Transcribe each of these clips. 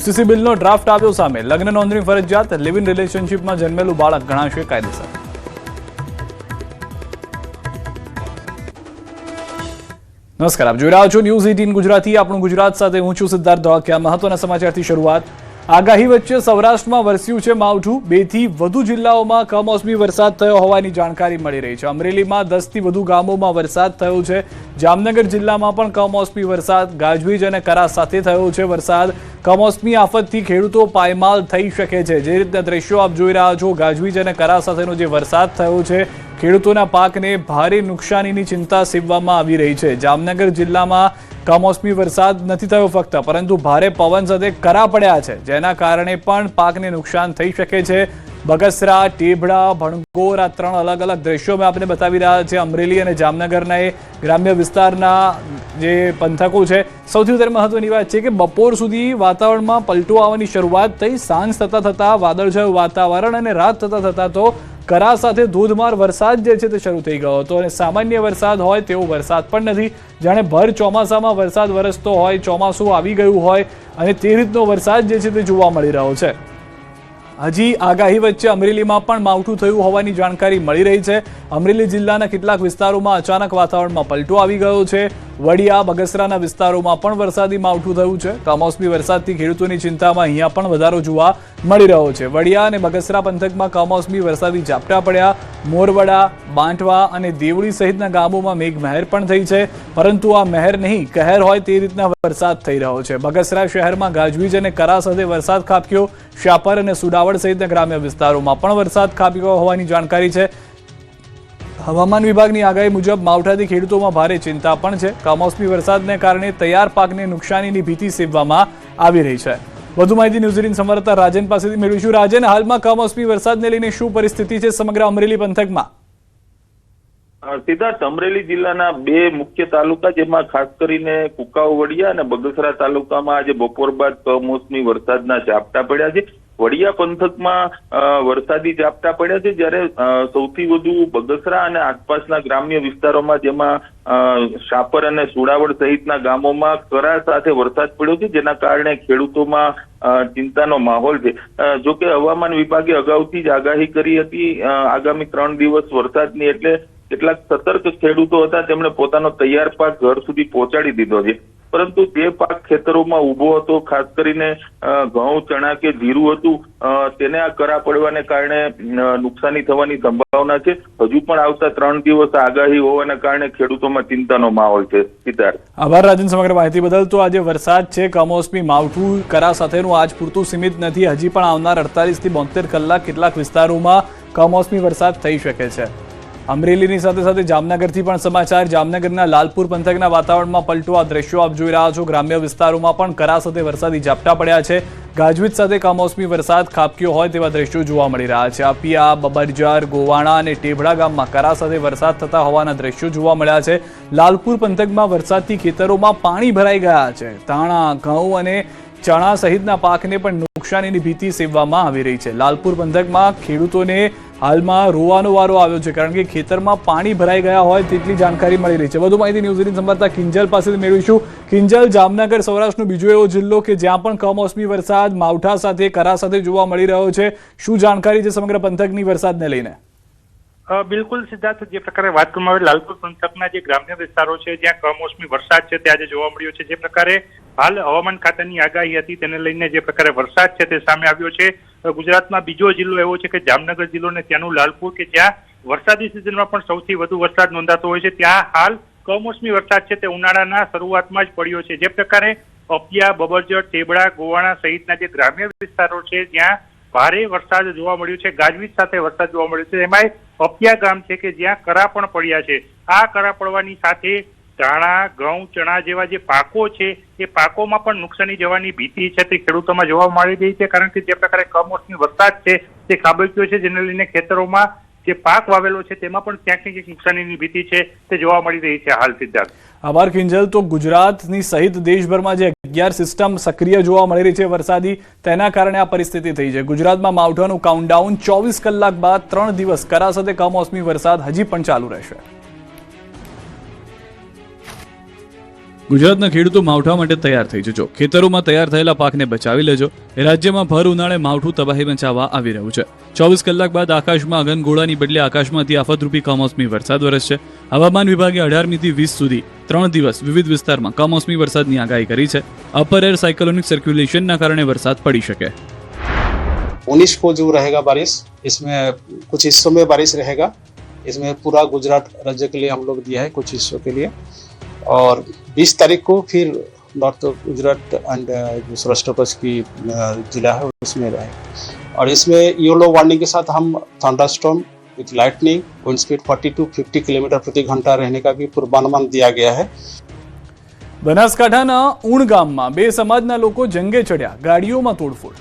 UCC બિલનો draft આવ્યો સામે. લગ્ન નોંધણી ફરજિયાત, લિવ ઇન રિલેશનશીપમાં જન્મેલું બાળક ગણાશે કાયદેસર. નમસ્કાર, આપ જોઈ રહ્યા છો ન્યૂઝ 18 ગુજરાતી. આપણું ગુજરાત સાથે હું છું સિદ્ધાર્થ ધોળકિયા. મહત્વના સમાચારથી શરૂઆત. આગાહી વચ્ચે સૌરાષ્ટ્રમાં વરસ્યું છે માવઠું. 2 થી વધુ જિલ્લાઓમાં કમોસમી વરસાદ થયો હોવાની જાણકારી મળી રહી છે. અમરેલીમાં 10 થી વધુ ગામોમાં વરસાદ થયો છે. જામનગર જિલ્લામાં પણ કમોસમી વરસાદ, ગાજવીજ અને કરા સાથે થયો છે વરસાદ. કમોસમી આફતથી ખેડૂતો પાયમાલ થઈ શકે છે. જે રીતના દ્રશ્યો આપ જોઈ રહ્યા છો, ગાજવીજ અને કરા સાથેનો જે વરસાદ થયો છે, ખેડૂતોના પાકને ભારે નુકસાનીની ચિંતા સેવવામાં આવી રહી છે. જામનગર જિલ્લામાં કમોસમી વરસાદ નથી થયો ફક્ત, પરંતુ ભારે પવન સાથે કરા પડ્યા છે, જેના કારણે પણ પાકને નુકસાન થઈ શકે છે. બગસરા, ટેબડા, ભણગોર, આ 3 અલગ અલગ દ્રશ્યો મેં આપને બતાવી રહ્યા છે. અમરેલી અને જામનગરના એ ગ્રામ્ય વિસ્તારના જે પંથકો છે. સૌથી વધારે મહત્વની વાત છે કે બપોર સુધી વાતાવરણમાં પલટો આવવાની શરૂઆત થઈ. સાંજ થતા વાદળછાયું વાતાવરણ અને રાત થતા તો કરા સાથે ધોધમાર વરસાદ જે છે તે શરૂ થઈ ગયો હતો. અને સામાન્ય વરસાદ હોય તેવો વરસાદ પણ નથી, જાણે ભર ચોમાસામાં વરસાદ વરસતો હોય, ચોમાસું આવી ગયું હોય અને તે રીતનો વરસાદ જે છે તે જોવા મળી રહ્યો છે. હજી આગાહી વચ્ચે અમરેલીમાં પણ માવઠું થયું હોવાની જાણકારી મળી રહી છે. અમરેલી જિલ્લાના કેટલાક વિસ્તારોમાં અચાનક વાતાવરણમાં પલટો આવી ગયો છે. વડિયા, બગસરાના વિસ્તારોમાં પણ વરસાદી માવઠું થયું છે. કમોસમી વરસાદથી ખેડૂતોની ચિંતામાં અહીંયા પણ વધારો જોવા મળી રહ્યો છે. વડિયા અને બગસરા પંથકમાં કમોસમી વરસાદી ઝાપટા પડ્યા. મોરવડા, બાંટવા અને દેવળી સહિતના ગામોમાં મેઘમહેર પણ થઈ છે. પરંતુ આ મહેર નહીં, કહેર હોય તે રીતના વરસાદ થઈ રહ્યો છે. બગસરા શહેરમાં ગાજવીજ અને કરા સાથે વરસાદ ખાબક્યો. શાપર અને સુડાવડ સહિતના ગ્રામ્ય વિસ્તારોમાં પણ વરસાદ ખાબક્યો હોવાની જાણકારી છે. હવામાન વિભાગની આગાહી મુજબ માવઠાથી ખેડૂતોમાં ભારે ચિંતા પણ છે. કમોસમી વરસાદને કારણે તૈયાર પાકને નુકસાનીની ભીતિ સેવવામાં આવી રહી છે. વધુ માહિતી ન્યૂઝ 18 સંવાદદાતા રાજન પાસેથી મેળવીશું. રાજન, હાલમાં કમોસમી વરસાદને લઈને શું પરિસ્થિતિ છે સમગ્ર અમરેલી પંથકમાં? સિદ્ધાર્થ, અમરેલી જિલ્લાના 2 મુખ્ય તાલુકા, જેમાં ખાસ કરીને કુકાવ, વડિયા અને બગસરા તાલુકામાં આજે બપોર બાદ કમોસમી વરસાદના ઝાપટા પડ્યા છે. વડિયા પંથકમાં વરસાદી ઝાપટા પડ્યા છે, જ્યારે સૌથી વધુ બગસરા અને આસપાસના ગ્રામ્ય વિસ્તારોમાં, જેમાં શાપર અને સુડાવડ સહિતના ગામોમાં કરા સાથે વરસાદ પડ્યો છે, જેના કારણે ખેડૂતોમાં ચિંતાનો માહોલ છે. જોકે હવામાન વિભાગે અગાઉથી જ આગાહી કરી હતી આગામી 3 દિવસ વરસાદની, એટલે કેટલાક સતર્ક ખેડૂતો હતા તેમણે પોતાનો તૈયાર પાક ઘર સુધી પહોંચાડી દીધો છે. પરંતુ જે પાક ખેતરોમાં ઉભો હતો, ખાસ કરીને ઘઉં, ચણા કે જીરું હતું, તેને આ કરા પડવાને કારણે નુકસાની થવાની સંભાવના છે. હજુ પણ આવતા 3 દિવસ આગાહી હોવાના કારણે ખેડૂતોમાં ચિંતાનો માહોલ છે. સિદ્ધાર્થ, આભાર રાજન સમગ્ર માહિતી બદલ. તો આજે વરસાદ છે, કમોસમી માવઠું કરા સાથેનું આજ પૂરતું સીમિત નથી. હજી પણ આવનાર 48 થી 72 કલાક કેટલાક વિસ્તારોમાં કમોસમી વરસાદ થઈ શકે છે. અમરેલીની સાથે સાથે જામનગરથી પણ સમાચાર. જામનગરના લાલપુર પંથકના વાતાવરણમાં પલટો, આ દ્રશ્યો આપ જોઈ રહ્યા છો. ગ્રામ્ય વિસ્તારોમાં પણ કરા સાથે વરસાદી ઝાપટા પડ્યા છે. ગાજવીજ સાથે કમોસમી વરસાદ ખાબક્યો હોય તેવા દ્રશ્યો જોવા મળી રહ્યા છે. આપિયા, બબરજાર, ગોવાણા અને ટેબડા ગામમાં કરા સાથે વરસાદ થતા હોવાના દ્રશ્યો જોવા મળ્યા છે. લાલપુર પંથકમાં વરસાદથી ખેતરોમાં પાણી ભરાઈ ગયા છે. ધાણા, ઘઉં અને ચણા સહિતના પાકને પણ નુકસાનીની ભીતિ સેવવામાં આવી રહી છે. લાલપુર પંથકમાં ખેડૂતોને હાલમાં રોવાનો વારો આવ્યો છે, કારણ કે ખેતરમાં પાણી ભરાઈ ગયા હોય તેટલી જાણકારી મળી રહી છે. વધુ માહિતી ન્યૂઝ 18 સંવાદદાતા કિંજલ પાસેથી મેળવીશું. કિંજલ, જામનગર સૌરાષ્ટ્રનો બીજો એવો જિલ્લો કે જ્યાં પણ કમોસમી વરસાદ માવઠા સાથે કરા સાથે જોવા મળી રહ્યો છે. શું જાણકારી છે સમગ્ર પંથકની વરસાદને લઈને? બિલકુલ સિદ્ધાર્થ, જે પ્રકારે વાત કરવામાં આવે, લાલપુર પંથકના જે ગ્રામ્ય વિસ્તારો છે જ્યાં કમોસમી વરસાદ છે તે આજે જોવા મળ્યો છે. જે પ્રકારે હાલ હવામાન ખાતાની આગાહી હતી તેને લઈને જે પ્રકારે વરસાદ છે તે સામે આવ્યો છે. ગુજરાતમાં બીજો જિલ્લો એવો છે કે જામનગર જિલ્લો ને ત્યાંનું લાલપુર, કે જ્યાં વરસાદી સિઝનમાં પણ સૌથી વધુ વરસાદ નોંધાતો હોય છે. ત્યાં હાલ કમોસમી વરસાદ છે તે ઉનાળાના શરૂઆતમાં જ પડ્યો છે. જે પ્રકારે અપિયા, બબરજર, ટેબડા, ગોવાણા સહિતના જે ગ્રામ્ય વિસ્તારો છે જ્યાં ભારે વરસાદ જોવા મળ્યો છે, ગાજવીજ સાથે વરસાદ જોવા મળ્યો છે. એમાંય અપિયા ગામ છે કે જ્યાં કરા પણ પડ્યા છે. આ કરા પડવાની સાથે ધાણા, ઘઉં, ચણા જેવા જે પાકો છે એ પાકોમાં પણ નુકસાની જવાની ભીતિ છે તે ખેડૂતોમાં જોવા મળી રહી છે. કારણ કે જે પ્રકારે કમોસમી વરસાદ છે તે ખાબક્યો છે, જેને લઈને ખેતરોમાં જે પાક વાવેલો છે તેમાં પણ ક્યાંક ને ક્યાંક નુકસાનીની ભીતિ છે તે જોવા મળી રહી છે હાલ. સિદ્ધાર્થ, આભાર કિંજલ. તો ગુજરાતની સહિત દેશભરમાં જે 11 સિસ્ટમ સક્રિય જોવા મળી રહી છે વરસાદી, તેના કારણે આ પરિસ્થિતિ થઈ છે. ગુજરાતમાં માવઠાનું કાઉન્ટડાઉન 24 કલાક બાદ 3 દિવસ કરા સાથે કમોસમી વરસાદ હજી પણ ચાલુ રહેશે. ગુજરાતના ખેડૂતો માવઠા માટે તૈયાર થઈ જજો. ખેતરોમાં તૈયાર થયેલા પાકને બચાવી લેજો. રાજ્યમાં ભર ઉનાળે માવઠું તબાહી મચાવવા આવી રહ્યું છે. 24 કલાક બાદ આકાશમાં અગનગોળાની બદલે આકાશમાંથી આફતરૂપી કમોસમી વરસાદ વરસશે. હવામાન વિભાગે 18મી થી 20 સુધી 3 દિવસ વિવિધ વિસ્તારમાં કમોસમી વરસાદની આગાહી કરી છે. અપર એર સાયક્લોનિક સર્ક્યુલેશનના કારણે વરસાદ પડી શકે. 19 को जो रहेगा बारिश, इसमें कुछ हिस्सों में बारिश रहेगा. इसमें पूरा गुजरात राज्य के लिए हम लोग दिया है कुछ हिस्सों के लिए. और 20 तारीख को फिर नॉर्थ गुजरात एंड जो सौराष्ट्र कच्छ की जिला है उसमें रहेगा. और इसमें येलो वार्निंग के साथ हम thunderstorm with lightning, wind speed 40 to 50 kilometre प्रति घंटा रहने का भी पूर्वानुमान दिया गया है. બનાસકાંઠાના ઊણ ગામમાં બે સમાજના લોકો જંગે ચડ્યા, ગાડીઓમાં તોડફોડ.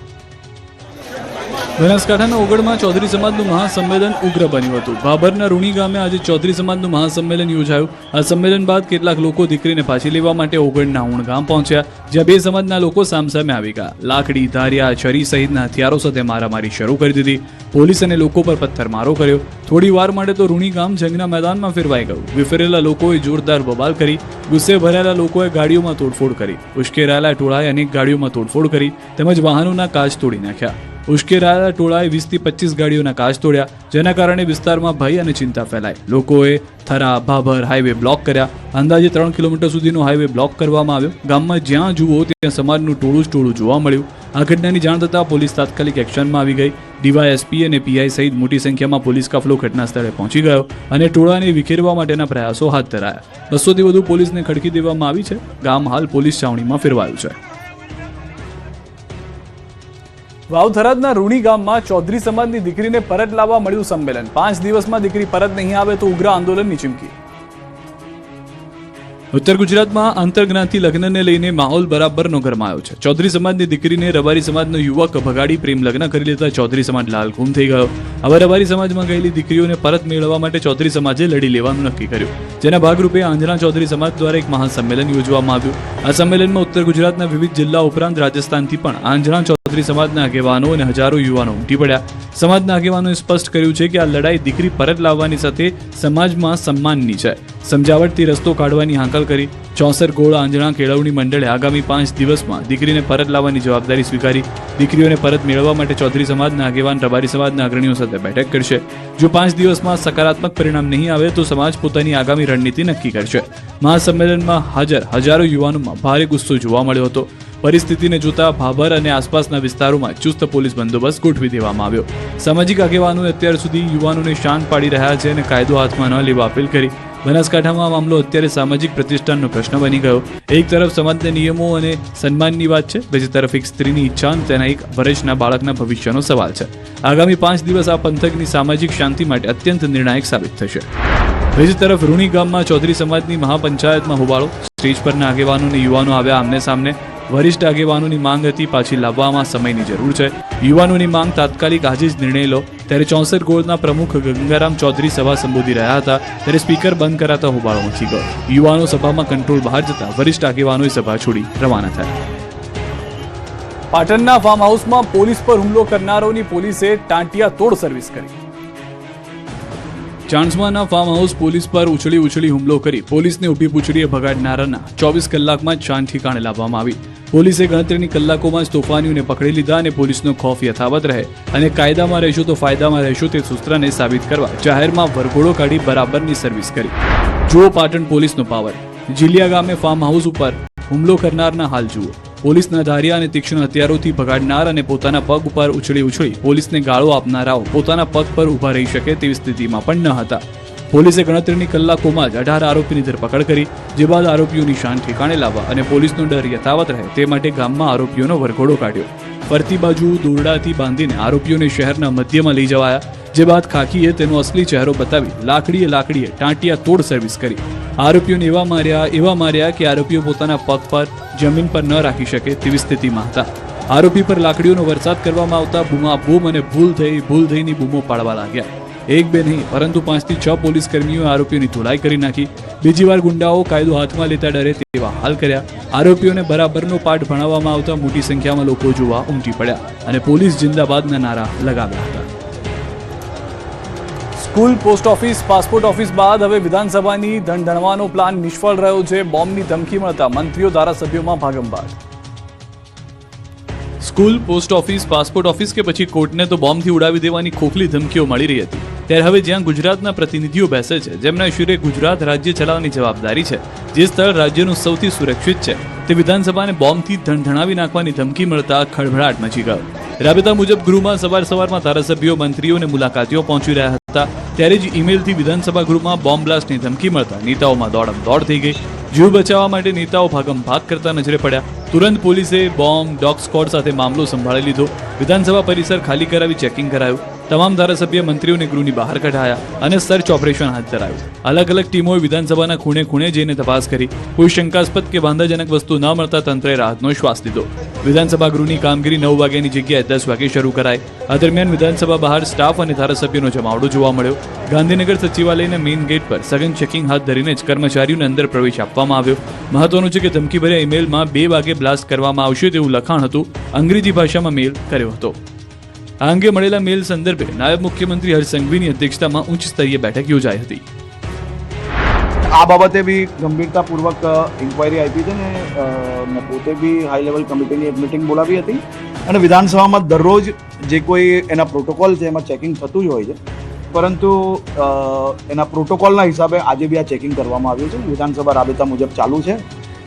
બનાસકાંઠાના ઓગળમાં ચૌધરી સમાજનું મહાસંમેલન ઉગ્ર બન્યું હતું. ભાભરના રૂણી ગામે આજે ચૌધરી સમાજનું મહાસંમેલન યોજાયું. આ સંમેલન બાદ કેટલાક લોકો દીકરીને પાછી લેવા માટે ઓગળના ઊણ ગામ પહોંચ્યા, જ્યાં બે સમાજના લોકો સામસામે આવી ગયા. લાકડી, ધારિયા, છરી સહિતના હથિયારો સાથે મારામારી શરૂ કરી દીધી. પોલીસ અને લોકો પર પથ્થરમારો કર્યો. થોડી વાર માટે તો રૂણી ગામ જંગના મેદાનમાં ફેરવાઈ ગયું. વિફરેલા લોકોએ જોરદાર બબાલ કરી. ગુસ્સે ભરાયેલા લોકોએ ગાડીઓમાં તોડફોડ કરી. ઉશ્કેરાયેલા ટોળાએ અનેક ગાડીઓમાં તોડફોડ કરી તેમજ વાહનોના કાચ તોડી નાખ્યા. ઉશ્કેરાયેલા ટોળાએ 20 થી 25 ગાડીઓના કાચ તોડ્યા, જેના કારણે વિસ્તારમાં ભય અને ચિંતા ફેલાઈ. લોકોએ થરા ભાભર હાઈવે બ્લોક કર્યા. અંદાજે 3 કિલોમીટર સુધીનો હાઈવે બ્લોક કરવામાં આવ્યો. ગામમાં જ્યાં જુઓ ત્યાં સમાજનું ટોળું જ ટોળું જોવા મળ્યું. આ ઘટનાની જાણ થતાં પોલીસ તાત્કાલિક એક્શનમાં આવી ગઈ. ડીવાયએસપી અને પીઆઈ સહિત મોટી સંખ્યામાં પોલીસ કાફલો ઘટના સ્થળે પહોંચી ગયો અને ટોળાને વિખેરવા માટેના પ્રયાસો હાથ ધરાયા. 200 થી વધુ પોલીસને ખડકી દેવામાં આવી છે. ગામ હાલ પોલીસ છાવણીમાં ફેરવાયું છે. વાવથરાદના રૂણી ગામમાં ચૌધરી સમાજની દીકરીને પરત લાવવા મળ્યું સંમેલન. 5 દિવસમાં દીકરી પરત નહીં આવે તો ઉગ્ર આંદોલનની ચીમકી. ઉત્તર ગુજરાતમાં આંતરજ્ઞાતિ લગ્નને લઈને માહોલ બરાબરનો ગરમાયો છે. ચૌધરી સમાજની દીકરીને રબારી સમાજનો યુવક ભગાડી પ્રેમ લગ્ન કરી લેતા ચૌધરી સમાજ લાલઘૂમ થઈ ગયો. હવે રબારી સમાજમાં ગયેલી દીકરીઓને પરત મેળવવા માટે ચૌધરી સમાજે લડી લેવાનું નક્કી કર્યું, જેના ભાગરૂપે આંજણા ચૌધરી સમાજ દ્વારા એક મહાસંમેલન યોજવામાં આવ્યું. આ સંમેલનમાં ઉત્તર ગુજરાતના વિવિધ જિલ્લા ઉપરાંત રાજસ્થાનથી પણ આંજણા ચૌધરી સમાજના આગેવાનો અને હજારો યુવાનો ઉમટી પડ્યા. સમાજના આગેવાનોએ સ્પષ્ટ કર્યું છે કે આ લડાઈ દીકરી પરત લાવવાની સાથે સમાજમાં સન્માનની છે. સમજાવટથી રસ્તો કાઢવાની હાંકલ કરી. 64 ગોળ આંજણા કેળવણી મંડળે આગામી 5 દિવસમાં દીકરીને પરત લાવવાની જવાબદારી સ્વીકારી. દીકરીઓને પરત મેળવવા માટે ચૌધરી સમાજના આગેવાન રબારી સમાજના અગ્રણીઓ સાથે બેઠક કરશે. જો 5 દિવસમાં સકારાત્મક પરિણામ નહીં આવે તો સમાજ પોતાની આગામી રણનીતિ નક્કી કરશે. મહાસંમેલનમાં હાજર હજારો યુવાનોમાં ભારે ગુસ્સો જોવા મળ્યો હતો. પરિસ્થિતિને જોતા ભાભર અને આસપાસના વિસ્તારોમાં ચુસ્ત પોલીસ બંદોબસ્ત ગોઠવી દેવામાં આવ્યો. સામાજિક આગેવાનોએ અત્યાર સુધી યુવાનોને શાંત પાડી રહ્યા છે અને કાયદો હાથમાં ન લેવા અપીલ કરી. બનાસકાંઠામાં આ મામલો અત્યારે સામાજિક પ્રતિષ્ઠાનનો પ્રશ્ન બની ગયો. એક તરફ સમાજના નિયમો અને સન્માનની વાત છે, બીજી તરફ એક સ્ત્રીની ઈચ્છા અને તેના એક વર્ષના બાળકના ભવિષ્યનો સવાલ છે. આગામી 5 દિવસ આ પંથકની સામાજિક શાંતિ માટે અત્યંત નિર્ણાયક સાબિત થશે. બીજી તરફ રૂણી ગામમાં ચૌધરી સમાજની મહાપંચાયતમાં હોબાળો. સ્ટેજ પરના આગેવાનો અને યુવાનો આવ્યા આમને સામને. વરિષ્ઠ આગેવાનોની માંગ હતી પાછી લાવવામાં સમયની જરૂર છે. યુવાનોની માંગ તાત્કાલિક આજે જ નિર્ણય લો. ત્યારે 64 ગોળના પ્રમુખ ગંગારામ ચૌધરી સભા સંબોધી રહ્યા હતા ત્યારે સ્પીકર બંધ કરાતા હોબાળો મચી ગયો. યુવાનો સભામાં કંટ્રોલ બહાર જતા વરિષ્ઠ આગેવાનોએ સભા છોડી રવાના થયા. પાટણના ફાર્મ હાઉસમાં પોલીસ પર હુમલો કરનારોની પોલીસે ટાંટિયા તોડ સર્વિસ કરી. ચાણસ્માના ફાર્મ હાઉસ પોલીસ પર ઉછળી હુમલો કરી પોલીસને ઊભી પૂંછડીએ ભગાડનારાના 24 કલાકમાં જ શાન ઠેકાણે લાવવામાં આવી. પોલીસે ગણતરીની કલાકોમાં જ તોફાનીઓને પકડી લીધા અને પોલીસનો ખોફ યથાવત રહે અને કાયદામાં રહેશો તો ફાયદામાં રહેશો તે સૂત્રને સાબિત કરવા જાહેરમાં વરઘોડો કાઢી બરાબરની સર્વિસ કરી. જુઓ પાટણ પોલીસનો પાવર. જીલિયા ગામે ફાર્મ હાઉસ ઉપર હુમલો કરનારના હાલ જુઓ. પોલીસના ધારિયા અને તીક્ષ્ણ હથિયારોથી ભગાડનાર અને પોતાના પગ ઉપર ઉછળી પોલીસને ગાળો આપનારાઓ પોતાના પગ પર ઊભા રહી શકે તેવી સ્થિતિમાં પણ ન હતા. પોલીસે ગણતરીની કલાકોમાં જ 18 આરોપીની ધરપકડ કરી, જે બાદ આરોપીઓની શાન ઠેકાણે લાવવા અને પોલીસનો ડર યથાવત રહે તે માટે ગામમાં આરોપીઓનો વરઘોડો કાઢ્યો. ફરતી બાજુ દોરડાથી બાંધીને આરોપીઓને શહેરના મધ્યમાં લઈ જવાયા, જે બાદ ખાકીએ તેનો અસલી ચહેરો બતાવી લાકડીએ ટાંટિયા તોડ સર્વિસ કરી. આરોપીઓને એવા માર્યા કે આરોપીઓ પોતાના પગ પર જમીન પર ન રાખી શકે તેવી સ્થિતિમાં હતા. આરોપી પર લાકડીઓનો વરસાદ કરવામાં આવતા બૂમાબૂમ અને ભૂલ થઈની બૂમો પાડવા લાગ્યા. એક બે નહીં પરંતુ 5 થી 6 પોલીસ કર્મીઓએ આરોપીઓની ધોલાઈ કરી નાખી. બીજી વાર ગુંડાઓ કાયદો હાથમાં લેતા ડરે તેવા હાલ કર્યા. આરોપીઓને બરાબરનો પાઠ ભણાવવામાં આવતા મોટી સંખ્યામાં લોકો જોવા ઉમટી પડ્યા અને પોલીસ જિંદાબાદના નારા લગાવ્યા હતા. School, post office, passport office બાદ હવે વિધાનસભાની ધણધણવાનો પ્લાન નિષ્ફળ રહ્યો છે. બોમ્બની ધમકી મળતા મંત્રીઓ, ધારાસભ્યોમાં ભાગમભાગ. School, post office, passport office કે પછી કોર્ટને તો બોમ્બથી ઉડાવી દેવાની ખોખલી ધમકીઓ મળી રહી હતી. ત્યારે હવે જ્યાં ગુજરાતના પ્રતિનિધિઓ બેસે છે, જેમના શિરે ગુજરાત રાજ્ય ચલાવવાની જવાબદારી છે, જે સ્થળ રાજ્યનું સૌથી સુરક્ષિત છે, તે વિધાનસભાને બોમ્બથી ધણધણાવી નાખવાની ધમકી મળતા ખળભળાટ મચી ગયો. રાબેતા મુજબ ગૃહમાં સવારમાં ધારાસભ્યો, મંત્રીઓ અને મુલાકાતીઓ પહોંચી રહ્યા હતા. ત્યારે જ ઈમેલથી વિધાનસભા ગૃહમાં બોમ્બ બ્લાસ્ટની ધમકી મળતા નેતાઓમાં દોડમ-દોડ થઈ ગઈ. જીવ બચાવવા માટે નેતાઓ ભાગમ-ભાગ કરતા નજરે પડ્યા. તુરંત પોલીસે બોમ્બ ડોગ સ્ક્વોડ સાથે મામલો સંભાળી લીધો. વિધાનસભા પરિસર ખાલી કરાવી ચેકિંગ કરાયું. તમામ ધારાસભ્ય મંત્રીઓને ગૃહની બહાર કઢાયા અને સર્ચ ઓપરેશન હાથ ધરાયું. અલગ અલગ ટીમોએ વિધાનસભાના ખૂણે ખૂણે જઈને તપાસ કરી. કોઈ શંકાસ્પદ કે વાંધાજનક વસ્તુ ન મળતા તંત્રએ રાહતનો શ્વાસ લીધો. વિધાનસભા ગૃહની કામગીરી 9 વાગ્યાની જગ્યાએ 10 વાગે શરૂ કરાઈ. આ દરમિયાન વિધાનસભા બહાર સ્ટાફ અને ધારાસભ્યોનો જમાવડો જોવા મળ્યો. ગાંધીનગર સચિવાલયના મેઇન ગેટ પર સઘન ચેકિંગ હાથ ધરીને જ કર્મચારીઓને અંદર પ્રવેશ આપવામાં આવ્યો. મહત્વનું છે કે ધમકીભર્યા ઈમેલમાં 2 વાગે બ્લાસ્ટ કરવામાં આવશે તેવું લખાણ હતું. અંગ્રેજી ભાષામાં મેલ કર્યો હતો. આ અંગે મળેલા મેલ સંદર્ભે નાયબ મુખ્યમંત્રી હર્ષ સંઘવીની અધ્યક્ષતામાં ઉચ્ચ સ્તરીય બેઠક યોજાઈ હતી. આ બાબતે બી ગંભીરતાપૂર્વક ઇન્ક્વાયરી આપી છે ને મેં પોતે બી હાઈ લેવલ કમિટીની એક મિટિંગ બોલાવી હતી અને વિધાનસભામાં દરરોજ જે કોઈ એના પ્રોટોકોલ છે એમાં ચેકિંગ થતું જ હોય છે, પરંતુ એના પ્રોટોકોલના હિસાબે આજે બી આ ચેકિંગ કરવામાં આવ્યું છે. વિધાનસભા રાબેતા મુજબ ચાલુ છે.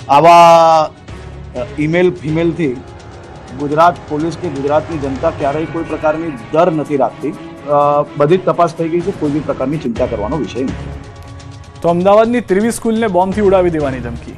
આવા ઈમેલ ફિમેલથી ગુજરાત પોલીસ કે ગુજરાતની જનતા ક્યારેય કોઈ પ્રકારની ડર નથી રાખતી. બધી જ તપાસ થઈ ગઈ છે, કોઈ બી પ્રકારની ચિંતા કરવાનો વિષય નથી. તો અમદાવાદની 23 સ્કૂલને બોમ્બથી ઉડાવી દેવાની ધમકી.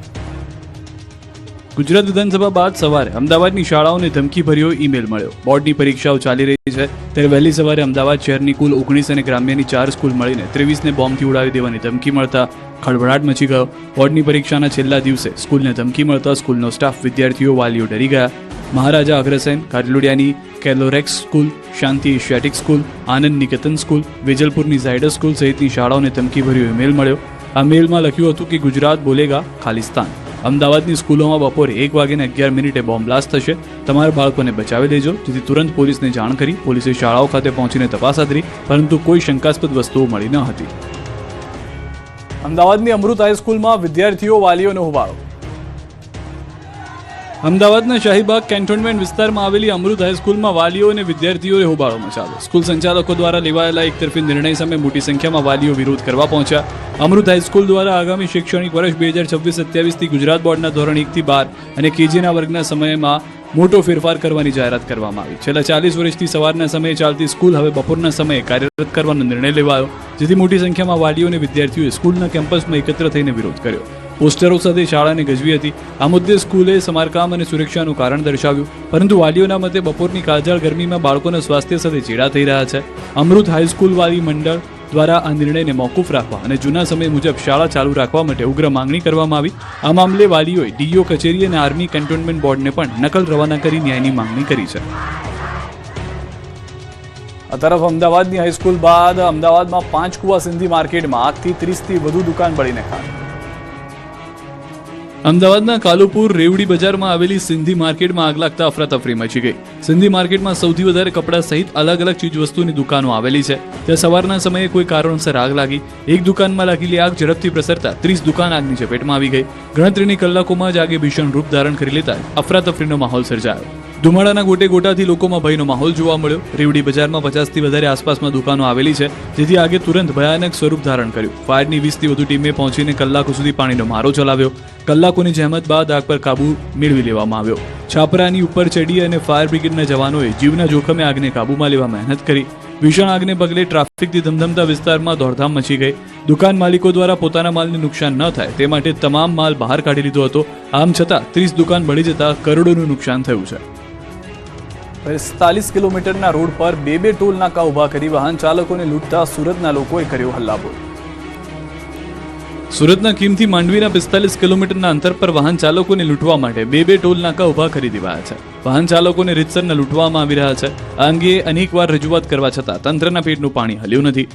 ગુજરાત વિધાનસભા બાદ સવારે અમદાવાદની શાળાઓને ધમકી ભર્યો ઈમેલ મળ્યો. બોર્ડની પરીક્ષાઓ ચાલી રહી છે ત્યારે વહેલી સવારે અમદાવાદ શહેરની કુલ 19 અને ગ્રામ્યની 4 સ્કૂલ મળીને 23ને બોમ્બથી ઉડાવી દેવાની ધમકી મળતા ખળભળાટ મચી ગયો. બોર્ડની પરીક્ષાના છેલ્લા દિવસે સ્કૂલને ધમકી મળતા સ્કૂલનો સ્ટાફ, વિદ્યાર્થીઓ, વાલીઓ ડરી ગયા. મહારાજા અગ્રસેન, કારલુડિયાની કેલોરેક્સ સ્કૂલ, શાંતિ Asiatic school, Anand Niketan school, વેજલપુરની Zydus school સહિતની શાળાઓને ધમકીભર્યો ઈમેલ મળ્યો. આ મેલમાં લખ્યું હતું કે ગુજરાત બોલેગા ખાલિસ્તાન. અમદાવાદની સ્કૂલોમાં બપોરે 1:11 બોમ્બ બ્લાસ્ટ થશે. તમારા બાળકોને બચાવી લેજો. જેથી તુરંત પોલીસને જાણ કરી પોલીસે શાળાઓ ખાતે પહોંચીને તપાસ હાથ ધરી, પરંતુ કોઈ શંકાસ્પદ વસ્તુઓ મળી ન હતી. અમદાવાદની અમૃત હાઈસ્કૂલમાં વિદ્યાર્થીઓ, વાલીઓનો હોબાળો. અમદાવાદના શાહીબાગ કેન્ટોનમેન્ટ વિસ્તારમાં આવેલી અમૃત હાઈસ્કૂલમાં વાલીઓ અને વિદ્યાર્થીઓએ હોબાળો મચાવ્યો. સ્કૂલ સંચાલકો દ્વારા લેવાયેલા એકતરફી નિર્ણય સામે મોટી સંખ્યામાં વાલીઓ વિરોધ કરવા પહોંચ્યા. અમૃત હાઈસ્કૂલ દ્વારા આગામી શૈક્ષણિક વર્ષ 2026-27થી ગુજરાત બોર્ડના ધોરણ 1 થી 12 અને કેજીના વર્ગના સમયમાં મોટો ફેરફાર કરવાની જાહેરાત કરવામાં આવી. છેલ્લા 40 વર્ષથી સવારના સમયે ચાલતી સ્કૂલ હવે બપોરના સમયે કાર્યરત કરવાનો નિર્ણય લેવાયો, જેથી મોટી સંખ્યામાં વાલીઓ અને વિદ્યાર્થીઓએ સ્કૂલના કેમ્પસમાં એકત્ર થઈને વિરોધ કર્યો. પોસ્ટરો સાથે શાળાને ગજવી હતી. આ મુદ્દે સ્કૂલે સમારકામ અને સુરક્ષાનું કારણ દર્શાવ્યું, પરંતુ વાલીઓના મતે બપોરની કાળઝાળ ગરમીમાં બાળકોના સ્વાસ્થ્ય સાથે ચેડા થઈ રહ્યા છે. અમૃત હાઈસ્કૂલ વાલી મંડળ દ્વારા આ નિર્ણયને મોકૂફ રાખવા અને જૂના સમય મુજબ શાળા ચાલુ રાખવા માટે ઉગ્ર માંગણી કરવામાં આવી. આ મામલે વાલીઓએ ડીઈઓ કચેરી અને આર્મી કેન્ટોનમેન્ટ બોર્ડને પણ નકલ રવાના કરી ન્યાયની માંગણી કરી છે. આ તરફ અમદાવાદની હાઈસ્કૂલ બાદ અમદાવાદમાં પાંચકુવા સિંધી માર્કેટમાં આગથી 30થી વધુ દુકાન બળીને ખાક. અમદાવાદના કાલુપુર રેવડી બજારમાં આવેલી સિંધી માર્કેટમાં આગ લાગતા અફરાતફરી મચી ગઈ. સિંધી માર્કેટમાં સૌથી વધારે કપડાં સહિત અલગ અલગ ચીજવસ્તુની દુકાનો આવેલી છે. ત્યાં સવારના સમયે કોઈ કારણોસર આગ લાગી. એક દુકાનમાં લાગેલી આગ ઝડપથી પ્રસરતા 30 દુકાન આગની ચપેટમાં આવી ગઈ. ગણતરીની કલાકોમાં જ આગે ભીષણ રૂપ ધારણ કરી લેતા અફરાતફરીનો માહોલ સર્જાયો. ધુમાડાના ગોટે ગોટાથી લોકોમાં ભયનો માહોલ જોવા મળ્યો. રેવડી બજારમાં 50થી વધારે આસપાસમાં દુકાનો આવેલી છે, જેથી આગે તુરંત ભયાનક સ્વરૂપ ધારણ કર્યું. ફાયરની 20થી વધુ ટીમે પહોંચીને કલાકો સુધી પાણીનો મારો ચલાવ્યો. કલાકોની જહેમત બાદ આગ પર કાબુ મેળવી લેવામાં આવ્યો. છાપરાની ઉપર ચડી અને ફાયર બ્રિગેડના જવાનોએ જીવના જોખમે આગને કાબૂમાં લેવા મહેનત કરી. ભીષણ આગને પગલે ટ્રાફિકથી ધમધમતા વિસ્તારમાં દોડધામ મચી ગઈ. દુકાન માલિકો દ્વારા પોતાના માલને નુકસાન ન થાય તે માટે તમામ માલ બહાર કાઢી લીધો હતો. આમ છતાં 30 દુકાન બળી જતા કરોડોનું નુકસાન થયું છે. 45 કિલોમીટરના રોડ પર બે ટોલ નાકા ઉભા કરી વાહન ચાલકોને લૂંટતા સુરતના લોકોએ કર્યો હલ્લાબોલ. સુરતના કીમથી માંડવીના 45 કિલોમીટરના અંતર પર વાહન ચાલકોને લૂંટવા માટે બે ટોલ નાકા ઉભા કરી દેવાયા છે. વાહન ચાલકોને રીતસરના લૂંટવામાં આવી રહ્યા છે. આ અંગે અનેકવાર રજૂઆત કરવા છતાં તંત્રના પેટનું પાણી હલ્યું નથી.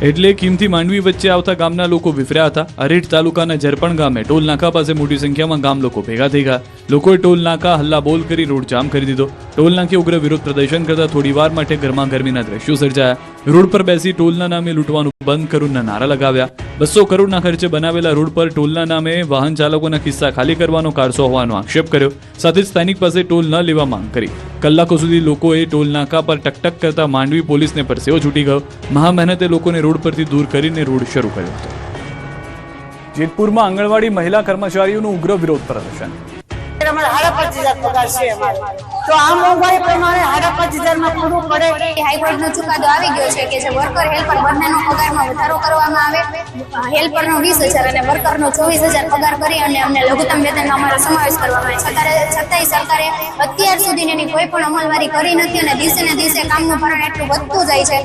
એટલે કિમથી માંડવી વચ્ચે આવતા ગામના લોકો વિફર્યા હતા. અરેઠ તાલુકાના જરપણ ગામે ટોલ નાકા પાસે મોટી સંખ્યામાં ગામ લોકો ભેગા થઈ ગયા. લોકોએ ટોલ નાકા હલ્લા બોલ કરી રોડ જામ કરી દીધો. ટોલ નાકે ઉગ્ર વિરોધ પ્રદર્શન કરતા થોડી વાર માટે ગરમાગરમીના દ્રશ્યો સર્જાયા. રોડ પર બેસી ટોલના નામે લૂંટવાનું બંધ કરુંના નારા લગાવ્યા. 200 કરોડના ખર્ચે બનાવેલા રોડ પર ટોલના નામે વાહન ચાલકોના કિસ્સા ખાલી કરવાનો કારસો હોવાનો આક્ષેપ કર્યો. સાથે જ સ્થાનિક પાસે ટોલ ન લેવા માંગ કરી. કલાકો સુધી લોકોએ ટોલ નાકા પર ટકટક કરતા માંડવી પોલીસને પરસેવો છૂટી ગયો. મહા મહેનતે લોકોને રોડ પરથી દૂર કરીને રોડ શરૂ કર્યો હતો. જેતપુરમાં આંગણવાડી મહિલા કર્મચારીઓનું ઉગ્ર વિરોધ પ્રદર્શન. તો આ મોંઘવારી પ્રમાણે 25,000 પૂરું પડે. હાઈકોર્ટનો ચુકાદો આવી ગયો છે કે જે વર્કર હેલ્પર બંનેનો પગારમાં વધારો કરવામાં આવે. હેલ્પરનો 20,000 અને વર્કરનો 24,000 પગાર કરી અને અમને લઘુત્તમ વેતનનો અમારો સમાવેશ કરવામાં આવે. છતાંય સરકારે અત્યાર સુધી એની કોઈ પણ અમલવારી કરી નથી અને દિવસે ને દિવસે કામનું ભારણ એટલું વધતું જાય છે.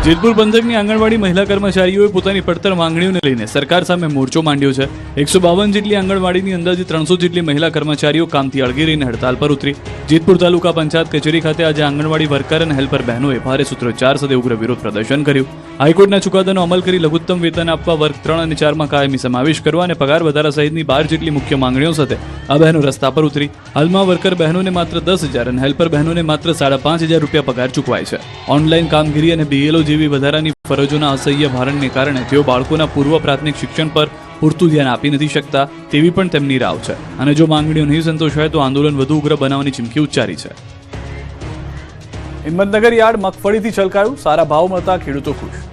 જેતપુર પંથકની આંગણવાડી મહિલા કર્મચારીઓએ પોતાની પડતર માંગણીઓને લઈને સરકાર સામે મોરચો માંડ્યો છે. 152 જેટલી આંગણવાડીની અંદાજે 300 જેટલી મહિલા કર્મચારીઓ કામથી અળગી રહીને હડતાલ પર ઉતરી. જેતપુર તાલુકા પંચાયત કચેરી ખાતે આજે આંગણવાડી વર્કર અને હેલ્પર બહેનોએ ભારે સૂત્રોચ્ચાર સાથે ઉગ્ર વિરોધ પ્રદર્શન કર્યું. હાઈકોર્ટના ચુકાદાનો અમલ કરી લઘુત્તમ વેતન આપવા, વર્ગ 3 અને 4માં કાયમી સમાવેશ કરવા અને પગાર વધારા સહિતની 12 જેટલી મુખ્ય માંગણીઓ સાથે આ બહેનો રસ્તા પર ઉતરી. હાલમાં વર્કર બહેનોને માત્ર 10,000 અને હેલ્પર બહેનોને માત્ર 5,500 રૂપિયા પગાર ચૂકવાય છે. ઓનલાઈન કામગીરી અને BLO જેવી વધારાની ફરજોના અસહ્ય ભારણને કારણે તેઓ બાળકોના પૂર્વ પ્રાથમિક શિક્ષણ પર પૂરતું ધ્યાન આપી નથી શકતા તેવી પણ તેમની રાવ છે. અને જો માંગણીઓ નહીં સંતોષાય તો આંદોલન વધુ ઉગ્ર બનાવવાની ચીમકી ઉચ્ચારી છે. હિંમતનગર યાર્ડ મગફળીથી છલકાયું, સારા ભાવ મળતા ખેડૂતો ખુશ.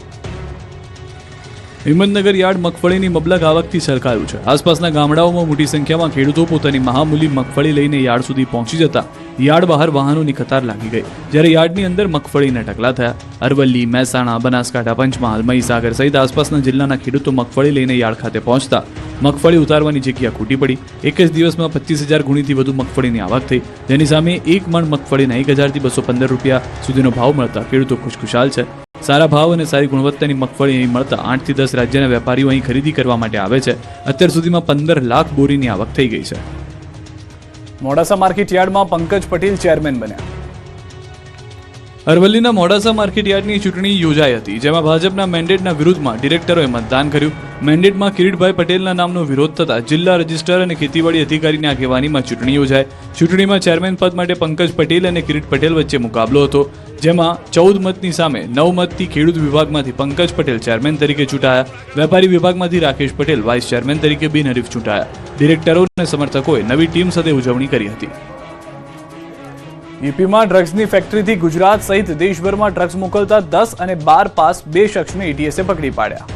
હિંમતનગર યાર્ડ મગફળીની મબલક આવકથી છલકાયું છે. આસપાસના ગામડાઓમાં મોટી સંખ્યામાં ખેડૂતો પોતાની મહામૂલી મગફળી લઈને યાર્ડ સુધી પહોંચી જતા યાર્ડ બહાર વાહનોની કતાર લાગી ગઈ. જ્યારે યાર્ડની અંદર મગફળીના ઢગલા થયા. અરવલ્લી, મહેસાણા, બનાસકાંઠા, પંચમહાલ, મહીસાગર સહિત આસપાસના જિલ્લાના ખેડૂતો મગફળી લઈને યાર્ડ ખાતે પહોંચતા મગફળી ઉતારવાની જગ્યા ખૂટી પડી. એક જ દિવસમાં 25,000 ગુણીથી વધુ મગફળીની આવક થઈ, જેની સામે એક મણ મગફળીના 1,000 થી 215 રૂપિયા સુધીનો ભાવ મળતા ખેડૂતો ખુશખુશાલ છે. સારા ભાવ અને સારી ગુણવત્તાની મગફળી અહીં મળતા 8 થી 10 રાજ્યના વેપારીઓ અહીં ખરીદી કરવા માટે આવે છે. અત્યાર સુધીમાં 15 લાખ બોરીની આવક થઈ ગઈ છે. મોડાસા માર્કેટ યાર્ડમાં પંકજ પટેલ ચેરમેન બન્યા. અરવલ્લીના મોડાસા માર્કેટ યાર્ડની ચૂંટણી યોજાઈ હતી, જેમાં ભાજપના મેન્ડેટના વિરુદ્ધમાં ડિરેક્ટરોએ મતદાન કર્યું. મેન્ડેટમાં કિરીટભાઈ પટેલના નામનો વિરોધ થતા જિલ્લા રજિસ્ટ્રાર અને ખેતીવાડી અધિકારીની આગેવાનીમાં ચૂંટણી યોજાઈ. ચૂંટણીમાં ચેરમેન પદ માટે પંકજ પટેલ અને કિરીટ પટેલ વચ્ચે મુકાબલો હતો, જેમાં 14 મતની સામે 9 મતથી ખેડૂત વિભાગમાંથી પંકજ પટેલ ચેરમેન તરીકે ચૂંટાયા. વેપારી વિભાગમાંથી રાકેશ પટેલ વાઇસ ચેરમેન તરીકે બિનહરીફ ચૂંટાયા. ડિરેક્ટરો અને સમર્થકોએ નવી ટીમ સાથે ઉજવણી કરી હતી. યુપીમાં ડ્રગ્સની ફેક્ટરીથી ગુજરાત સહિત દેશભરમાં ડ્રગ્સ મોકલતા 10 અને 12 પાસ 2 શખ્સને એટીએસે પકડી પાડ્યા.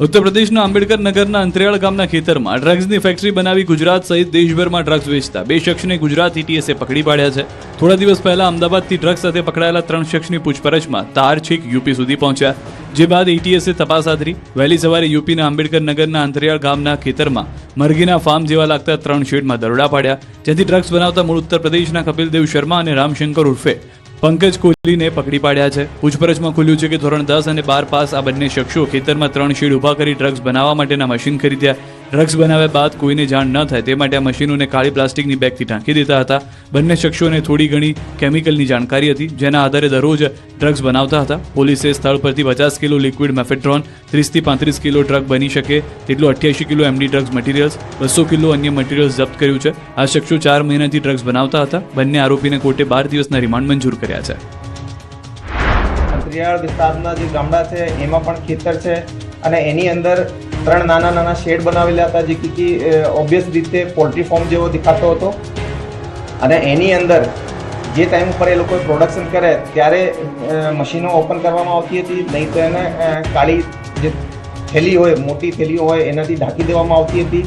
ઉત્તર પ્રદેશના આંબેડકર નગરના અંતરિયાળ ગામના ખેતરમાં ડ્રગ્સની ફેક્ટરી બનાવી ગુજરાત સહિત દેશભરમાં ડ્રગ્સ વેચતા 2 શખ્સને ગુજરાત એટીએસે પકડી પાડ્યા છે. થોડા દિવસ પહેલા અમદાવાદથી ડ્રગ્સ સાથે પકડાયેલા 3 શખ્સની પૂછપરછમાં તાર છેક યુપી સુધી પહોંચ્યા, જે બાદ એટીએસે તપાસ હાથ ધરી. વહેલી સવારે યુપીના આંબેડકર નગરના અંતરિયાળ ગામના ખેતરમાં મરઘીના ફાર્મ જેવા લાગતા 3 શેડમાં દરોડા પાડ્યા, જેથી ડ્રગ્સ બનાવતા મૂળ ઉત્તર પ્રદેશના કપિલદેવ શર્મા અને રામશંકર ઉર્ફે પંકજ કોહલીને પકડી પાડ્યા છે. પૂછપરછમાં ખુલ્યું છે કે ધોરણ 10 અને 12 પાસ આ બંને શખ્સો ખેતરમાં 3 શેડ ઊભા કરી ડ્રગ્સ બનાવવા માટેના મશીન ખરીદ્યા. ડ્રગ્સ બનાવ્યા બાદ કોઈને જાણ ન થાય તે માટે આ મશીનોને કાળી પ્લાસ્ટિકની બેગથી ઢાંકી દેતા હતા. બંને શખ્સોને થોડી ઘણી કેમિકલની જાણકારી હતી, જેના આધારે દરરોજ ડ્રગ્સ બનાવતા હતા. પોલીસે સ્થળ પરથી 50 કિલો લિક્વિડ મેફેડ્રોન, 30 થી 35 કિલો ડ્રગ બની શકે તેટલું 88 kilo MD drugs materials, 200 kilo અન્ય મટીરિયલ્સ જપ્ત કર્યું છે. આ શખ્સો 4 મહિનાથી ડ્રગ્સ બનાવતા હતા. બંને આરોપીને કોર્ટે 12 દિવસના રિમાન્ડ મંજૂર કર્યા છે. અંતરિયાળ વિસ્તારના જે ગામડા છે એમાં પણ ખેતર છે અને એની અંદર 3 નાના શેડ બનાવેલા હતા, જે કે ઓબ્વિયસ રીતે પોલ્ટ્રી ફોર્મ જેવો દેખાતો હતો. અને એની અંદર જે ટાઈમ ઉપર એ લોકો પ્રોડક્શન કરે ત્યારે મશીનો ઓપન કરવામાં આવતી હતી, નહીં તો એને કાળી જે થેલી હોય, મોટી થેલીઓ હોય એનાથી ઢાંકી દેવામાં આવતી હતી.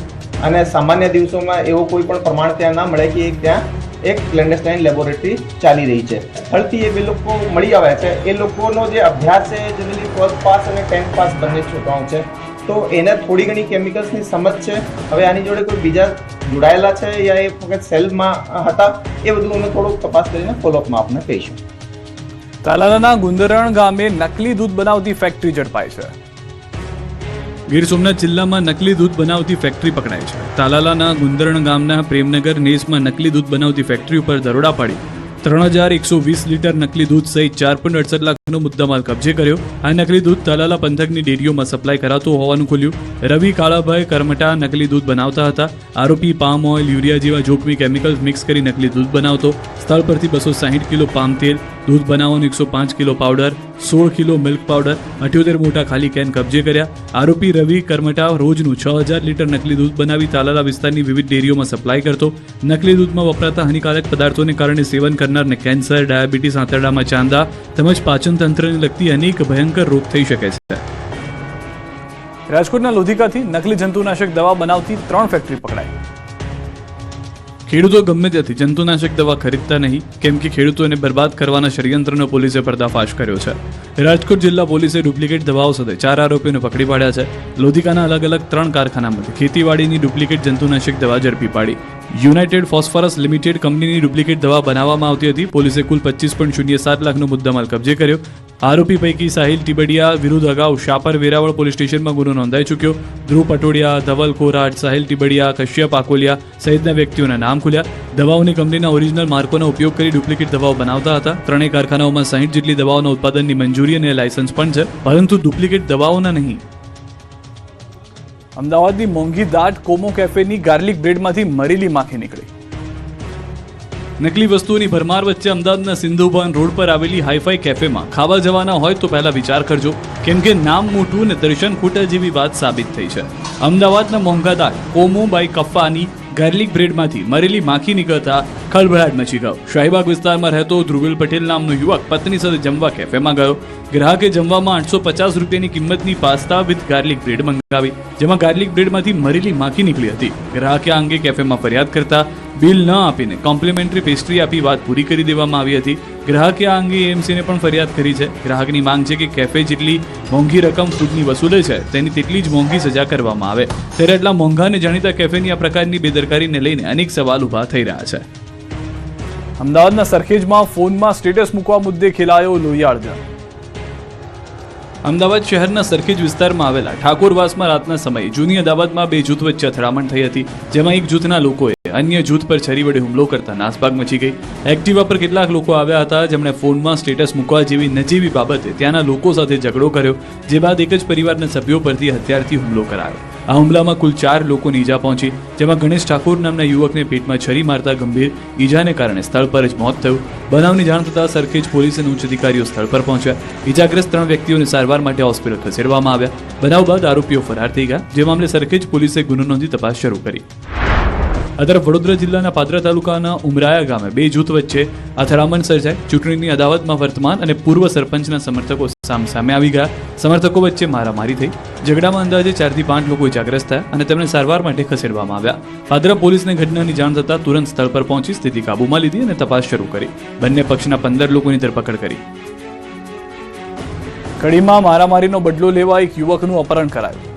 અને સામાન્ય દિવસોમાં એવો કોઈ પણ પ્રમાણ ત્યાં ના મળે કે ત્યાં એક ક્લેન્ડેસ્ટાઇન લેબોરેટરી ચાલી રહી છે. સ્થળથી એ 2 લોકો મળી આવ્યા છે. એ લોકોનો જે અભ્યાસ છે જનરલી 12th પાસ અને 10th પાસ બંને છોકરાઓ છે, તો એને થોડી ઘણી કેમિકલ્સની સમજ છે. હવે આની જોડે કોઈ બીજા જોડાયેલા છે યા એ ફક્ત સેલમાં હતા, એ બધું અમે થોડુંક તપાસ કરીને ફોલોઅપમાં આપને કહીશું. તાલાલાના ગુંદરણ ગામે નકલી દૂધ બનાવતી ફેક્ટરી ઝડપાઈ છે. ગીર સોમનાથ જિલ્લામાં નકલી દૂધ બનાવતી ફેક્ટરી પકડાઈ છે. તાલાલાના ગુંદરણ ગામના પ્રેમનગર નેસમાં નકલી દૂધ બનાવતી ફેક્ટરી ઉપર દરોડા પાડી 3120 લીટર નકલી દૂધ સહિત 4.68 લાખનો મુદ્દામાલ કબજે કર્યો. આ નકલી દૂધ તાલાલા પંથકની ડેરીઓમાં સપ્લાય કરાતું હોવાનું ખુલ્યું. રવિ કાળાભાઈ કરમટા નકલી દૂધ બનાવતા હતા. આરોપી પામ ઓઇલ, યુરિયા જેવા જોખમી કેમિકલ્સ મિક્સ કરી નકલી દૂધ બનાવતો. સ્થળ પરથી 260 કિલો પામ તેલ, દૂધ બનાવવાનું 105 kilo powder, 16 kilo milk powder, 78 મોટા ખાલી કેન કબજે કર્યા. આરોપી રવિ કરમટા રોજનું 6000 લીટર નકલી દૂધ બનાવી તાલાલા વિસ્તારની વિવિધ ડેરીઓમાં સપ્લાય કરતો. નકલી દૂધમાં વપરાતા હાનિકારક પદાર્થોને કારણે સેવન કરનારને કેન્સર, ડાયાબિટીસ, આંતરડામાં ચાંદા તેમજ પાચન તંત્રને લગતી અનેક ભયંકર રોગ થઈ શકે છે. રાજકોટના લોધિકાથી નકલી જંતુનાશક દવા બનાવતી 3 ફેક્ટરી પકડાઈ. ખેડૂતો ગમે ત્યાંથી જંતુનાશક દવા ખરીદતા નહીં, કેમ કે ખેડૂતોને બરબાદ કરવાના ષડયંત્રનો પોલીસે પર્દાફાશ કર્યો છે. રાજકોટ જિલ્લા પોલીસે ડુપ્લિકેટ દવાઓ સાથે 4 આરોપીઓને પકડી પાડ્યા છે. લોધિકાના અલગ અલગ 3 કારખાનામાંથી ખેતીવાડીની ડુપ્લિકેટ જંતુનાશક દવા ઝડપી પાડી. યુનાઇટેડ ફોસ્ફરસ લિમિટેડ કંપનીની ડુપ્લિકેટ દવા બનાવવામાં આવતી હતી. પોલીસે કુલ 25.07 લાખનો મુદ્દામાલ કબજે કર્યો. આરોપી પૈકી સાહિલ ટીબડિયા વિરુદ્ધ અગાઉ શાપર વેરાવળ પોલીસ સ્ટેશનમાં ગુનો નોંધાઈ ચૂક્યો. ધ્રુવ પટોડિયા, ધવલ કોરાટ, સાહિલ ટીબડિયા, કશ્યપ આકોલિયા સહિતના વ્યક્તિઓના નામ ખુલ્યા. દવાઓની કંપનીના ઓરિજિનલ માર્કોનો ઉપયોગ કરી ડુપ્લિકેટ દવાઓ બનાવતા હતા. ત્રણેય કારખાનાઓમાં 60 જેટલી દવાઓના ઉત્પાદનની મંજૂરી અને લાયસન્સ પણ છે, પરંતુ ડુપ્લિકેટ દવાઓના નહીં. અમદાવાદની મોંઘી દાટ કોમો કેફેની ગાર્લિક બ્રેડમાંથી મરેલી માખી નીકળી. નકલી વસ્તુઓની ભરમાર વચ્ચે અમદાવાદના સિંધુભવન રોડ પર આવેલી હાઈફાઈ કેફેમાં ખાવા જવાના હોય તો પહેલા વિચાર કરજો, કેમ કે નામ મોટું ને દર્શન ખોટા જેવી વાત સાબિત થઈ છે. અમદાવાદના મોંઘા દાટ કોમો બાય કફાની ગાર્લિક બ્રેડમાંથી મરેલી માખી નીકળતા ખળભળાટ મચી ગયો. શાહીબાગ વિસ્તારમાં રહેતો ધ્રુવિલ પટેલ નામનો યુવક પત્ની સાથે જમવા કેફેમાં ગયો. ગ્રાહકે જમવામાં 850 રૂપિયાની કિંમતની પાસ્તા વિથ ગાર્લિક બ્રેડ મંગાવી, જેમાં ગાર્લિક બ્રેડમાંથી મરેલી માખી નીકળી હતી. ગ્રાહકે આ અંગે કેફેમાં ફરિયાદ કરતા બિલ ન આપીને કોમ્પ્લિમેન્ટરી પેસ્ટ્રી આપી વાત પૂરી કરી દેવામાં આવી હતી. ગ્રાહકે આ અંગે એએમસીને પણ ફરિયાદ કરી છે. ગ્રાહકની માંગ છે કે કેફે જેટલી મોંઘી રકમ ફૂડની વસૂલે છે તેની તેટલી જ મોંઘી સજા કરવામાં આવે. ત્યારે એટલા મોંઘા અને જાણીતા કેફેની આ પ્રકારની બેદરકારીને લઈને અનેક સવાલ ઊભા થઈ રહ્યા છે. અમદાવાદના સરખેજમાં ફોનમાં સ્ટેટસ મૂકવા મુદ્દે ખેલાયો લોહિયાળ જંગ. અમદાવાદ શહેરના સરખેજ વિસ્તારમાં આવેલા ઠાકોરવાસમાં રાતના સમયે જૂની અદાવતમાં 2 જૂથ વચ્ચે અથડામણ થઈ હતી, જેમાં એક જૂથના લોકોએ અન્ય જૂથ પર છરી વડે હુમલો કરતા નાસભાગ મચી ગઈ. એક્ટિવા પર કેટલાક લોકો આવ્યા હતા, જેમણે ફોનમાં સ્ટેટસ મૂકવા જેવી નજીવી બાબતે ત્યાંના લોકો સાથે ઝઘડો કર્યો, જે બાદ એક જ પરિવારના સભ્યો પરથી હથિયારથી હુમલો કરાયો. આ હુમલામાં કુલ 4 લોકોને ઈજા પહોંચી, જેમાં ગણેશ ઠાકોર નામના યુવકને પેટમાં છરી મારતા ગંભીર ઈજાને કારણે સ્થળ પર જ મોત થયું. બનાવની જાણ થતાં સરખેજ પોલીસ અને ઉચ્ચ અધિકારીઓ સ્થળ પર પહોંચ્યા. ઈજાગ્રસ્ત 3 વ્યક્તિઓને સારવાર માટે હોસ્પિટલ ખસેડવામાં આવ્યા. બનાવ બાદ આરોપીઓ ફરાર થઈ ગયા, જે મામલે સરખેજ પોલીસે ગુનો નોંધી તપાસ શરૂ કરી. આ તરફ વડોદરા જિલ્લાના પાદરા તાલુકાના ઉમરાયા ગામે 2 જૂથ વચ્ચે અથડામણ સર્જાઈ. ચૂંટણીની અદાવતમાં વર્તમાન અને પૂર્વ સરપંચના સમર્થકો સામે આવી ગયા. સમર્થકો વચ્ચે મારામારી થઈ. ઝઘડામાં અંદાજે 4 થી 5 લોકો ઇજાગ્રસ્ત થયા અને તેમને સારવાર માટે ખસેડવામાં આવ્યા. પાદરા પોલીસને ઘટનાની જાણ થતાં તુરંત સ્થળ પર પહોંચી સ્થિતિ કાબૂમાં લીધી અને તપાસ શરૂ કરી. બંને પક્ષના 15 લોકોની ધરપકડ કરી. કડીમાં મારામારીનો બદલો લેવા એક યુવકનું અપહરણ કરાયું.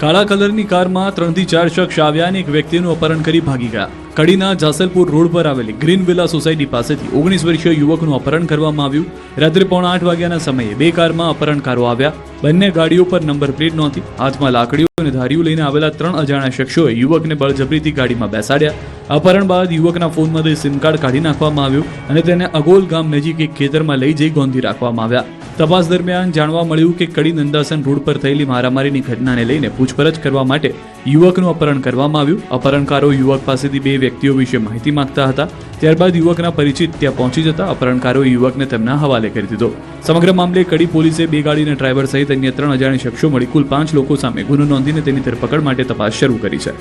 કાળા કલરની કારમાં 3 થી 4 શખ્સ આવ્યા અને એક વ્યક્તિનું અપહરણ કરી ભાગી ગયા. કડીના જાસલપુર રોડ પર આવેલી ગ્રીન વિલા સોસાયટી પાસેથી 19 વર્ષીય યુવકનું અપહરણ કરવામાં આવ્યું. રાત્રે 7:45 વાગ્યાના સમયે 2 કારમાં અપહરણકારો આવ્યા. બંને ગાડીઓ પર નંબર પ્લેટ નહોતી. હાથમાં લાકડીઓ અને ધારીઓ લઈને આવેલા 3 અજાણ્યા શખ્સોએ યુવકને બળજબરીથી ગાડીમાં બેસાડ્યા. અપહરણ બાદ યુવકના ફોનમાંથી સિમ કાર્ડ કાઢી નાખવામાં આવ્યું અને તેને અગોલ ગામ નજીક એક ખેતરમાં લઈ જઈ ગોંધી રાખવામાં આવ્યા. તપાસ દરમિયાન જાણવા મળ્યું કે કડી નંદાસન રોડ પર થયેલી મારામારીની ઘટનાને લઈને પૂછપરછ કરવા માટે યુવકનું અપહરણ કરવામાં આવ્યું. અપહરણકારો યુવક પાસેથી 2 વ્યક્તિઓ વિશે માહિતી માંગતા હતા. ત્યારબાદ યુવકના પરિચિત ત્યાં પહોંચી જતા અપહરણકારોએ યુવકને તેમના હવાલે કરી દીધો. સમગ્ર મામલે કડી પોલીસે 2 ગાડીના ડ્રાઈવર સહિત અન્ય 3 અજાણ્યા શખ્સો મળી કુલ 5 લોકો સામે ગુનો નોંધીને તેની ધરપકડ માટે તપાસ શરૂ કરી છે.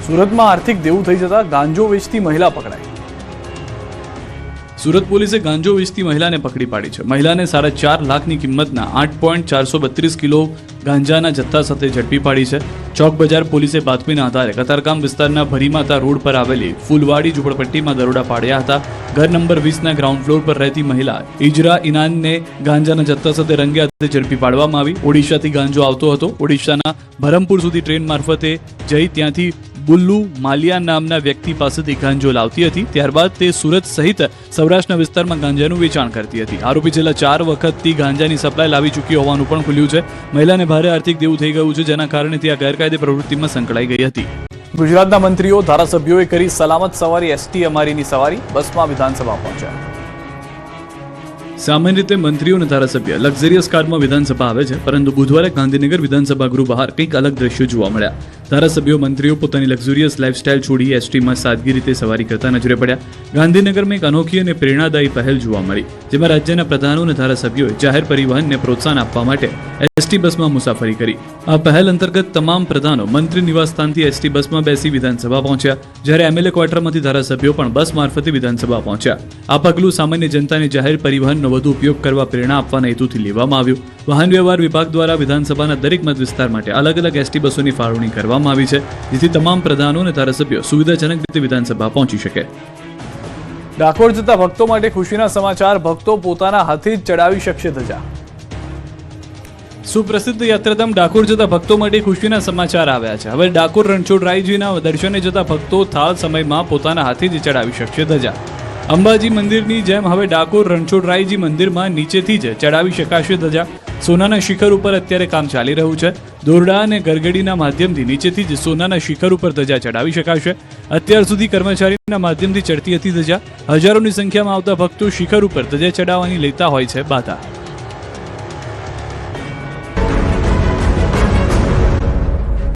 સુરતમાં આર્થિક દેવું થઈ જતા ગાંજો વેચતી મહિલા પકડાઈ. સુરત પોલીસે ગાંજો વેચતી મહિલાને પકડી પાડી છે. મહિલાને 4.5 લાખની કિંમતના 8.432 કિલો ગાંજાના જથ્થા સાથે ઝડપી પાડી છે. ચોક બજાર પોલીસે બાતમીના આધારે કતારગામ વિસ્તારના ભરીમાતા રોડ પર આવેલી ફૂલવાડી ઝૂંપડપટ્ટીમાં દરોડા પાડ્યા હતા. ઘર નંબર 20ના ગ્રાઉન્ડ ફ્લોર પર રહેતી મહિલા ઇજરા ઇનાનને ગાંજાના જથ્થા સાથે રંગે હાથે ઝડપી પાડવામાં આવી. ઓડિશાથી ગાંજો આવતો હતો. ઓડિશાના ભરમપુર સુધી ટ્રેન મારફતે જઈ ત્યાંથી બુલ્લુ માલિયા નામના વ્યક્તિ પાસેથી ગાંજો લાવતી હતી. ત્યારબાદ તે સુરત સહિત સૌરાષ્ટ્રના વિસ્તારમાં ગાંજાનું વેચાણ કરતી હતી. આરોપી છેલ્લા 4 વખતથી ગાંજાની સપ્લાય લાવી ચૂકી હોવાનું પણ ખુલ્યું છે. મહિલાને ભારે આર્થિક દેવું થઈ ગયું છે, જેના કારણે તે આ ગેરકાયદે પ્રવૃત્તિમાં સંકળાઈ ગઈ હતી. ગુજરાતના મંત્રીઓ ધારાસભ્યોએ કરી સલામત સવારી. એસટી અમારીની સવારી બસમાં વિધાનસભા પહોંચ્યા. સામાન્ય રીતે મંત્રીઓ અને ધારાસભ્ય લક્ઝરિયસ કારમાં વિધાનસભા આવે છે, પરંતુ બુધવારે ગાંધીનગર વિધાનસભા ગૃહ બહાર કંઈક અલગ દ્રશ્યો જોવા મળ્યા. ધારાસભ્યો મંત્રીઓ પોતાની લક્ઝરિયસ લાઇફસ્ટાઇલ છોડી એસટીમાં સાદગી રીતે સવારી કરતા નજરે પડ્યા. ગાંધીનગરમાં એક અનોખી અને પ્રેરણાદાયી પહેલ જોવા મળી, જેમાં રાજ્યના પ્રધાનો અને ધારાસભ્યોએ જાહેર પરિવહનને પ્રોત્સાહન આપવા માટે એસટી બસમાં મુસાફરી કરી. આ પહેલ અંતર્ગત તમામ પ્રધાનો મંત્રી નિવાસસ્થાનથી એસટી બસમાં બેસી વિધાનસભા પહોંચ્યા, જ્યારે એમએલએ ક્વાર્ટરમાંથી ધારાસભ્યો પણ બસ મારફતે વિધાનસભા પહોંચ્યા. આ પગલું સામાન્ય જનતાને જાહેર પરિવહનનો વધુ ઉપયોગ કરવા પ્રેરણા આપવાના હેતુથી લેવામાં આવ્યું. વાહન વ્યવહાર વિભાગ દ્વારા વિધાનસભાના દરેક મત વિસ્તાર માટે અલગ અલગ એસટી બસોની ફાળવણી કરવામાં આવી છે, જેથી તમામ પ્રધાનો અને ધારાસભ્યો સુવિધાજનક રીતે વિધાનસભા પહોંચી શકે. ડાકોર જતા ભક્તો માટે ખુશીના સમાચાર. ભક્તો પોતાના હાથે જ ચડાવી શકશે ધજા. સુપ્રસિદ્ધ યાત્રાધામ ડાકોર જતા ભક્તો માટે ખુશીના સમાચાર આવ્યા છે. હવે ડાકોર રણછોડરાયજીના દર્શને જતા ભક્તો થાળ સમયમાં પોતાના હાથે જ ચડાવી શકશે ધજા. અંબાજી મંદિરની જેમ હવે ડાકોર રણછોડરાયજી મંદિરમાં નીચેથી જ ચડાવી શકાશે ધજા. સોનાના શિખર ઉપર અત્યારે કામ ચાલી રહ્યું છે. દોરડા અને ગરગડીના માધ્યમથી નીચેથી જ સોનાના શિખર ઉપર ધજા ચડાવી શકાશે. અત્યાર સુધી કર્મચારીના માધ્યમથી ચડતી હતી ધજા. હજારોની સંખ્યામાં આવતા ભક્તો શિખર ઉપર ધજા ચડાવવાની લેતા હોય છે બાધા.